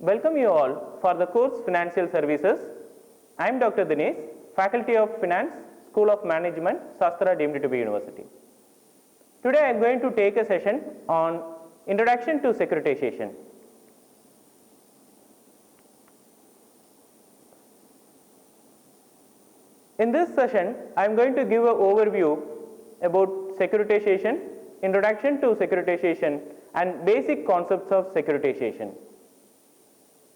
Welcome you all for the course Financial Services. I am Dr. Dinesh, Faculty of Finance, School of Management, Shastra deemed to be University. Today I am going to take a session on Introduction to Securitization. In this session, I am going to give an overview about securitization, introduction to securitization, and basic concepts of securitization.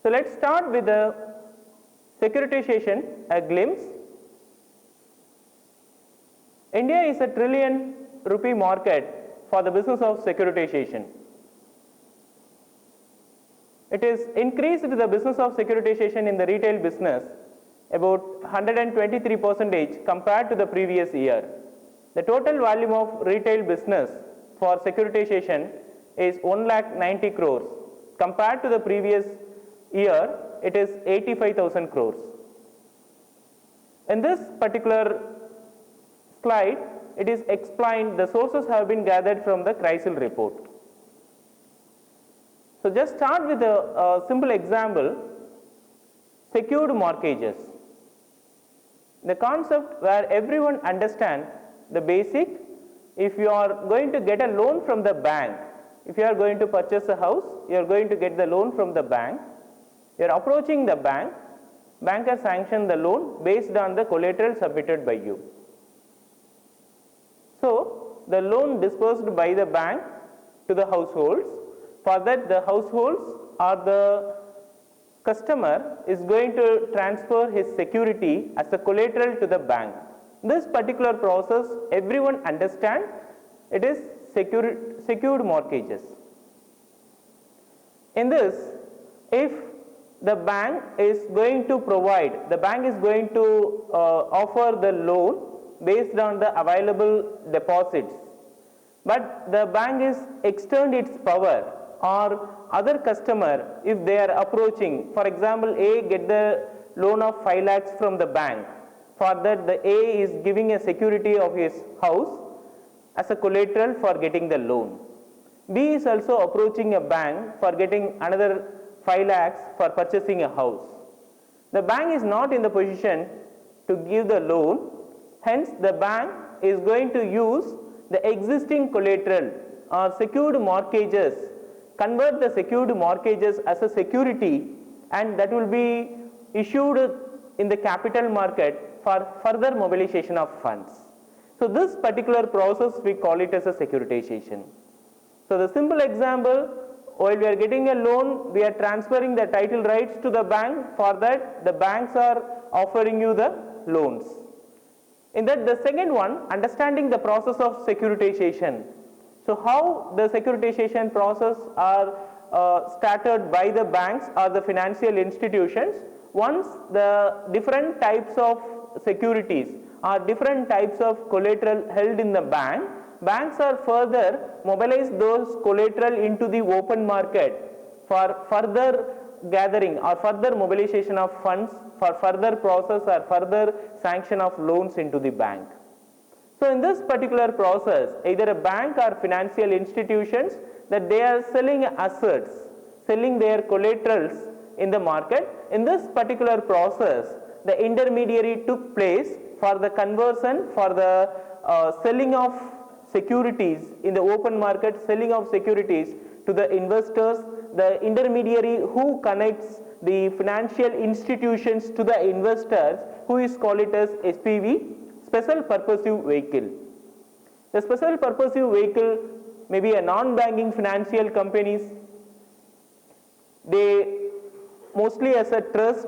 So let's start with the securitization, a glimpse. India is a trillion rupee market for the business of securitization. It is increased the business of securitization in the retail business about 123% compared to the previous year. The total volume of retail business for securitization is 1,90,000 crores. Compared to the previous year, it is 85,000 crores. In this particular slide, it is explained, the sources have been gathered from the CRISIL report. So just start with a simple example, secured mortgages. The concept where everyone understands the basic, if you are going to get a loan from the bank, if you are going to purchase a house, you are going to get the loan from the bank, you are approaching the bank, bank has sanctioned the loan based on the collateral submitted by you. So the loan disbursed by the bank to the households, for that the households or the customer is going to transfer his security as a collateral to the bank. This particular process everyone understands, it is secured mortgages. In this, if the bank is going to provide, the bank is going to offer the loan based on the available deposits, but the bank is extend its power, or other customer, if they are approaching, for example, A get the loan of 5 lakhs from the bank, for that the A is giving a security of his house as a collateral for getting the loan. B is also approaching a bank for getting another 5 lakhs for purchasing a house. The bank is not in the position to give the loan, hence the bank is going to use the existing collateral or secured mortgages, convert the secured mortgages as a security, and that will be issued in the capital market for further mobilization of funds. So this particular process we call it as a securitization. So the simple example, while we are getting a loan, we are transferring the title rights to the bank, for that the banks are offering you the loans. In that, the second one, understanding the process of securitization. So how the securitization process are started by the banks or the financial institutions. Once the different types of securities or different types of collateral held in the bank, banks are further mobilize those collateral into the open market for further gathering or further mobilization of funds for further process or further sanction of loans into the bank. So in this particular process, either a bank or financial institutions, that they are selling assets, selling their collaterals in the market. In this particular process, the intermediary took place for the conversion, for the selling of securities in the open market, selling of securities to the investors. The intermediary who connects the financial institutions to the investors, who is called it as SPV, special purposive vehicle. The special purposive vehicle may be a non-banking financial companies. They mostly as a trust,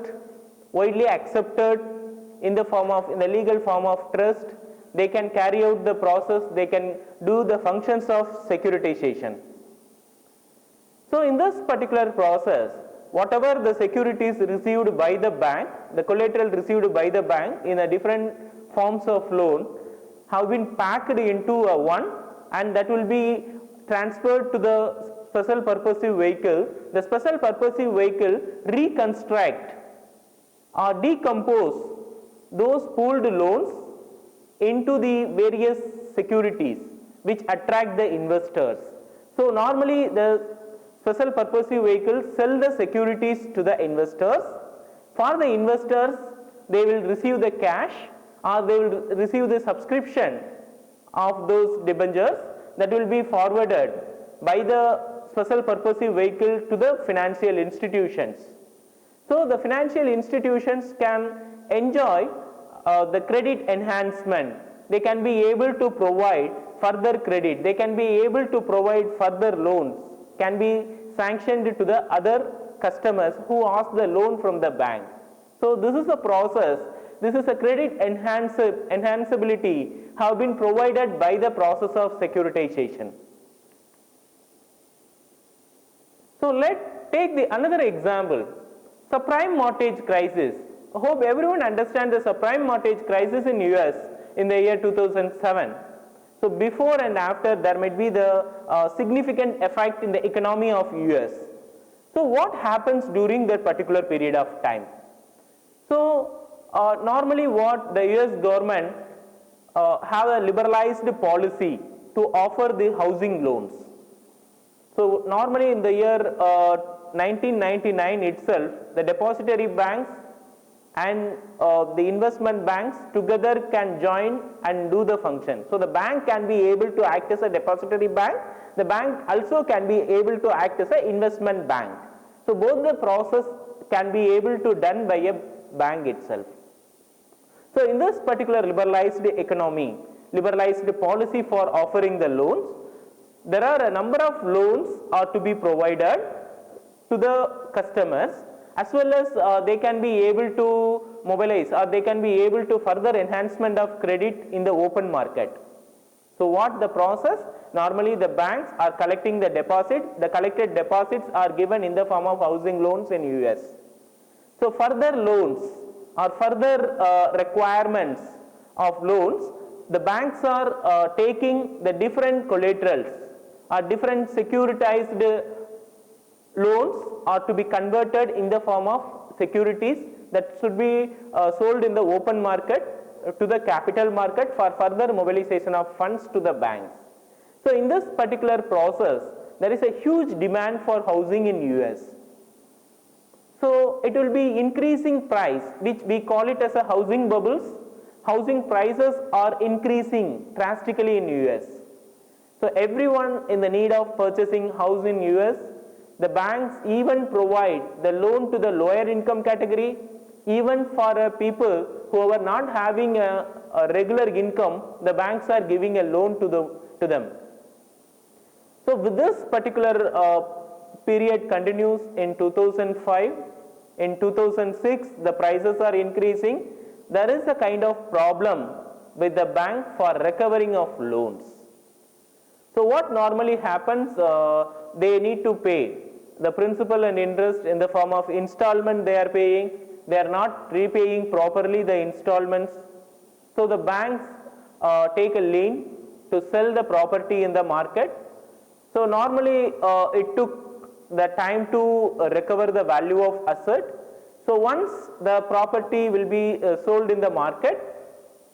widely accepted in the form of, in the legal form of trust. They can carry out the process, they can do the functions of securitization. So in this particular process, whatever the securities received by the bank, the collateral received by the bank in a different forms of loan have been packed into a one, and that will be transferred to the special purposive vehicle. The special purposive vehicle reconstruct or decompose those pooled loans into the various securities which attract the investors. So normally the special purpose vehicles sell the securities to the investors. For the investors, they will receive the cash or they will receive the subscription of those debentures that will be forwarded by the special purpose vehicle to the financial institutions. So the financial institutions can enjoy the credit enhancement. They can be able to provide further credit. They can be able to provide further loans, can be sanctioned to the other customers who ask the loan from the bank. So this is a process. This is a credit enhanceability have been provided by the process of securitization. So let's take another example, subprime mortgage crisis. I hope everyone understands the subprime mortgage crisis in US in the year 2007. So before and after, there might be the significant effect in the economy of US. So what happens during that particular period of time? So normally what the US government have a liberalized policy to offer the housing loans. So normally in the year 1999 itself, the depository banks and the investment banks together can join and do the function. So the bank can be able to act as a depository bank. The bank also can be able to act as an investment bank. So both the process can be able to done by a bank itself. So in this particular liberalized economy, liberalized policy for offering the loans, there are a number of loans are to be provided to the customers, as well as they can be able to mobilize or they can be able to further enhancement of credit in the open market. So what the process? Normally the banks are collecting the deposit. The collected deposits are given in the form of housing loans in US. So further loans or further requirements of loans, the banks are taking the different collaterals or different securitized loans are to be converted in the form of securities that should be sold in the open market to the capital market for further mobilization of funds to the banks. So in this particular process, there is a huge demand for housing in US. So it will be increasing price, which we call it as a housing bubbles. Housing prices are increasing drastically in US. So everyone in the need of purchasing house in US, the banks even provide the loan to the lower income category, even for people who are not having a regular income, the banks are giving a loan to them. So with this particular period continues in 2005, in 2006 the prices are increasing. There is a kind of problem with the bank for recovering of loans. So what normally happens, they need to pay the principal and interest in the form of installment they are paying. They are not repaying properly the installments. So the banks take a lien to sell the property in the market. So normally it took the time to recover the value of asset. So once the property will be sold in the market,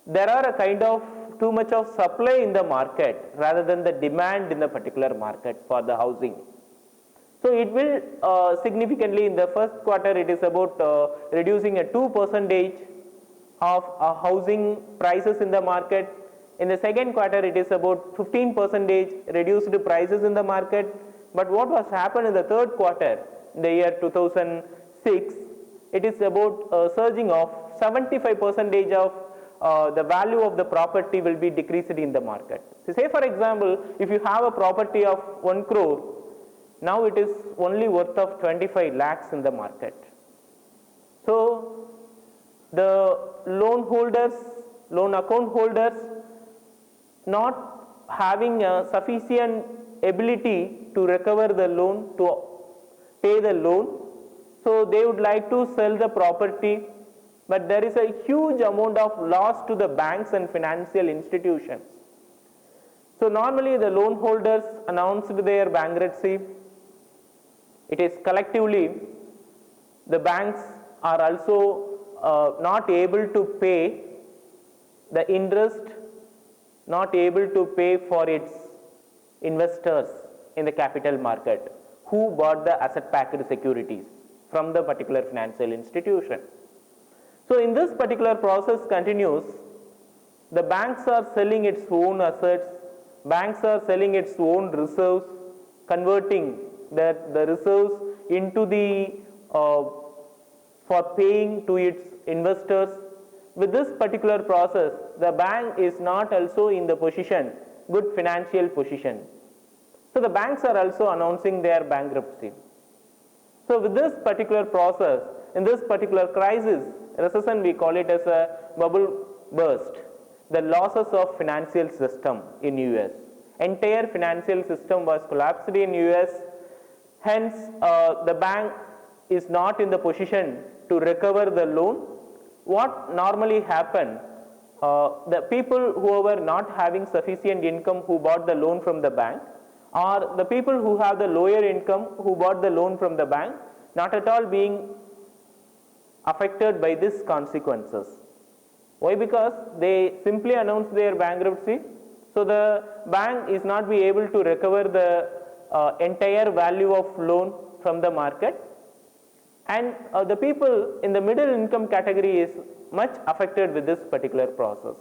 there are a kind of too much of supply in the market rather than the demand in the particular market for the housing. So it will significantly in the first quarter it is about reducing a 2% of housing prices in the market. In the second quarter it is about 15% reduced prices in the market. But what was happened in the third quarter in the year 2006, it is about surging of 75% of the value of the property will be decreased in the market. So say for example, if you have a property of 1 crore, now it is only worth of 25 lakhs in the market. So the loan holders, loan account holders not having a sufficient ability to recover the loan, to pay the loan, so they would like to sell the property, but there is a huge amount of loss to the banks and financial institutions. So normally the loan holders announced their bankruptcy. It is collectively the banks are also not able to pay the interest, not able to pay for its investors in the capital market. who bought the asset-backed securities from the particular financial institution. So in this particular process continues, the banks are selling its own assets, banks are selling its own reserves, converting the reserves into the for paying to its investors. With this particular process, the bank is not also in the position, good financial position. So the banks are also announcing their bankruptcy. So with this particular process, in this particular crisis, recession, we call it as a bubble burst, the losses of financial system in US. Entire financial system was collapsed in US, hence the bank is not in the position to recover the loan. What normally happen, the people who were not having sufficient income who bought the loan from the bank, or the people who have the lower income who bought the loan from the bank, not at all being affected by these consequences. Why? Because they simply announced their bankruptcy, so the bank is not be able to recover the entire value of loan from the market, and the people in the middle income category is much affected with this particular process.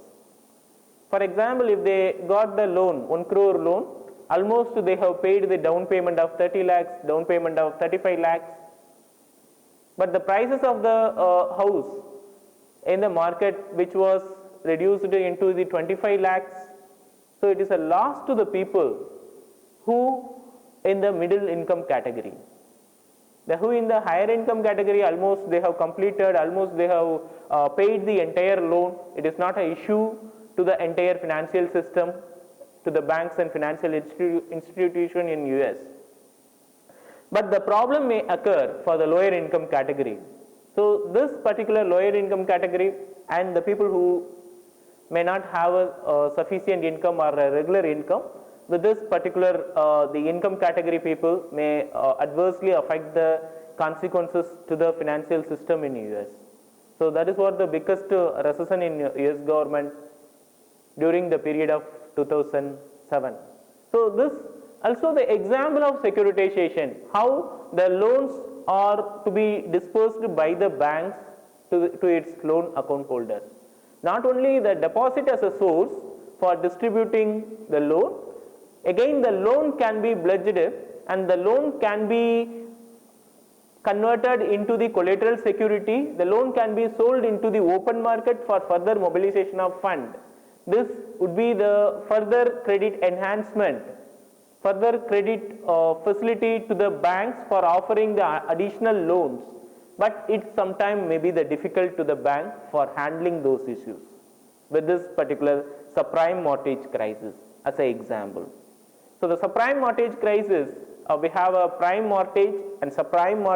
For example, if they got the loan, 1 crore loan, almost they have paid the down payment of 30 lakhs, down payment of 35 lakhs, but the prices of the house in the market which was reduced into the 25 lakhs, so it is a loss to the people who in the middle income category. The who in the higher income category, almost they have completed, almost they have paid the entire loan. It is not an issue to the entire financial system, to the banks and financial institution in US. But the problem may occur for the lower income category. So this particular lower income category and the people who may not have a sufficient income or a regular income, with this particular the income category people may adversely affect the consequences to the financial system in US. So that is what the biggest recession in US government during the period of 2007. So this also the example of securitization, how the loans are to be dispersed by the banks to its loan account holders. Not only the deposit as a source for distributing the loan, again the loan can be pledged and the loan can be converted into the collateral security, the loan can be sold into the open market for further mobilization of fund. This would be the further credit enhancement, further credit facility to the banks for offering the additional loans, but it sometimes may be the difficult to the bank for handling those issues with this particular subprime mortgage crisis as an example. So the subprime mortgage crisis, we have a prime mortgage and subprime mortgage